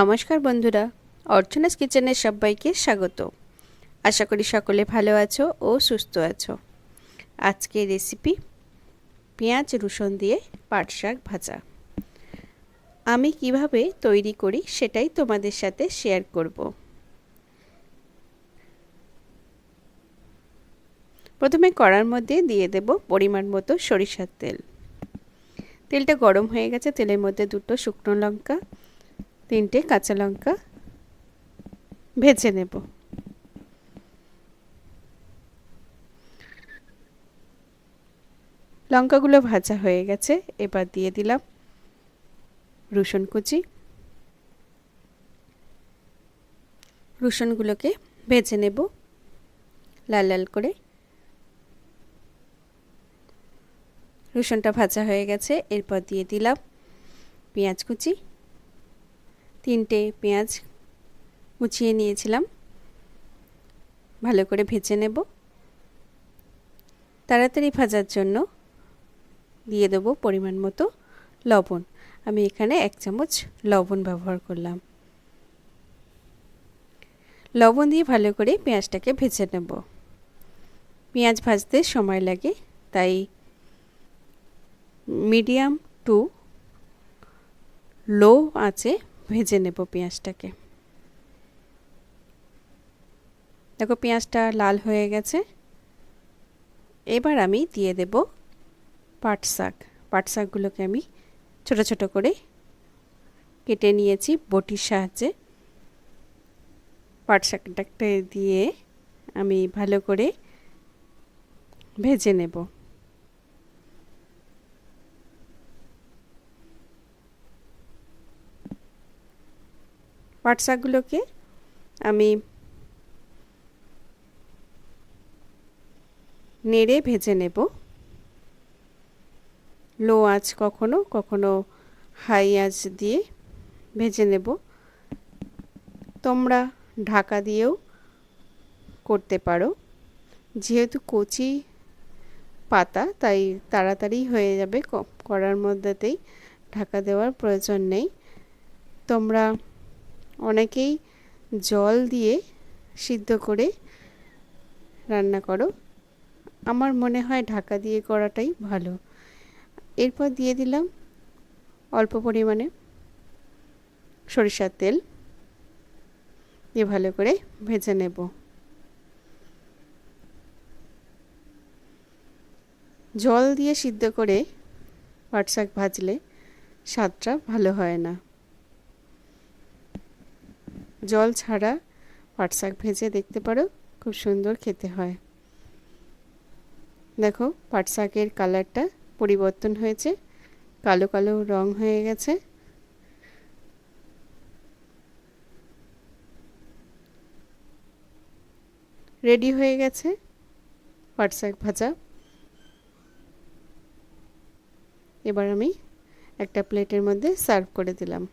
নমস্কার বন্ধুরা, অর্চনাস কিচেনের সবাইকে স্বাগত। আশা করি সকলে ভালো আছো ও সুস্থ আছো। আজকের রেসিপি পেঁয়াজ রসুন দিয়ে পাট শাক ভাজা। আমি কিভাবে তৈরি করি সেটাই তোমাদের সাথে শেয়ার করব। প্রথমে কড়ার মধ্যে দিয়ে দেব পরিমাণ মতো সরিষার তেল। তেলটা গরম হয়ে গেছে, তেলের মধ্যে দুটো শুকনো লঙ্কা, 3টে কাঁচা লঙ্কা ভেজে নেব। লঙ্কাগুলো ভাজা হয়ে গেছে, এবার দিয়ে দিলাম রসুন কুচি। রসুনগুলোকে ভেজে নেব লাল লাল করে। রসুনটা ভাজা হয়ে গেছে, এরপর দিয়ে দিলাম পেঁয়াজ কুচি। 3টে পেঁয়াজ কুচিয়ে নিয়েছিলাম, ভালো করে ভেজে নেব। তাড়াতাড়ি ভাজার জন্য দিয়ে দেব পরিমাণ মতো লবণ। আমি এখানে 1 চামচ লবণ ব্যবহার করলাম। লবণ দিয়ে ভালো করে পেঁয়াজটাকে ভেজে নেব। পেঁয়াজ ভাজতে সময় লাগে, তাই মিডিয়াম টু লো আঁচে ভেজে নেব পেঁয়াজটাকে। দেখো পেঁয়াজটা লাল হয়ে গেছে। এবার আমি দিয়ে দেব পাট শাক। পাট শাকগুলোকে আমি ছোট ছোট করে কেটে নিয়েছি বটির সাহায্যে। পাট শাকটাকে দিয়ে আমি ভালো করে ভেজে নেব। পাট শাকগুলোকে আমি নেড়ে ভেজে নেব। লো আঁচ কখনো কখনো হাই আঁচ দিয়ে ভেজে নেব। তোমরা ঢাকা দিয়েও করতে পারো। যেহেতু কচি পাতা তাই তাড়াতাড়ি হয়ে যাবে, কড়ার মধ্যেতেই ঢাকা দেওয়ার প্রয়োজন নেই। তোমরা অনেকেই জল দিয়ে সিদ্ধ করে রান্না করো, আমার মনে হয় ঢাকা দিয়ে করাটাই ভালো। এরপর দিয়ে দিলাম অল্প পরিমাণে সরিষার তেল, দিয়ে ভালো করে ভেজে নেব। জল দিয়ে সিদ্ধ করে পাট শাক ভাজলে স্বাদটা ভালো হয় না। জল ছাড়া পাট শাক ভেজে দেখতে পারো, খুব সুন্দর খেতে হয়। দেখো পাট শাকের কালারটা পরিবর্তন হয়েছে, কালো কালো রং হয়ে গেছে। রেডি হয়ে গেছে পাট শাক ভাজা। এবার আমি একটা প্লেটের মধ্যে সার্ভ করে দিলাম।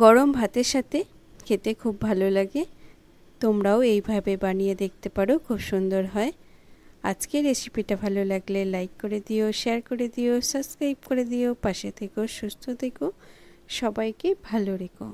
গরম ভাতের সাথে খেতে খুব ভালো লাগে। তোমরাও এইভাবে বানিয়ে দেখতে পারো, খুব সুন্দর হয়। আজকের রেসিপিটা ভালো লাগলে লাইক করে দিও, শেয়ার করে দিও, সাবস্ক্রাইব করে দিও। পাশে থেকো, সুস্থ থেকো, সবাইকে ভালো রেখো।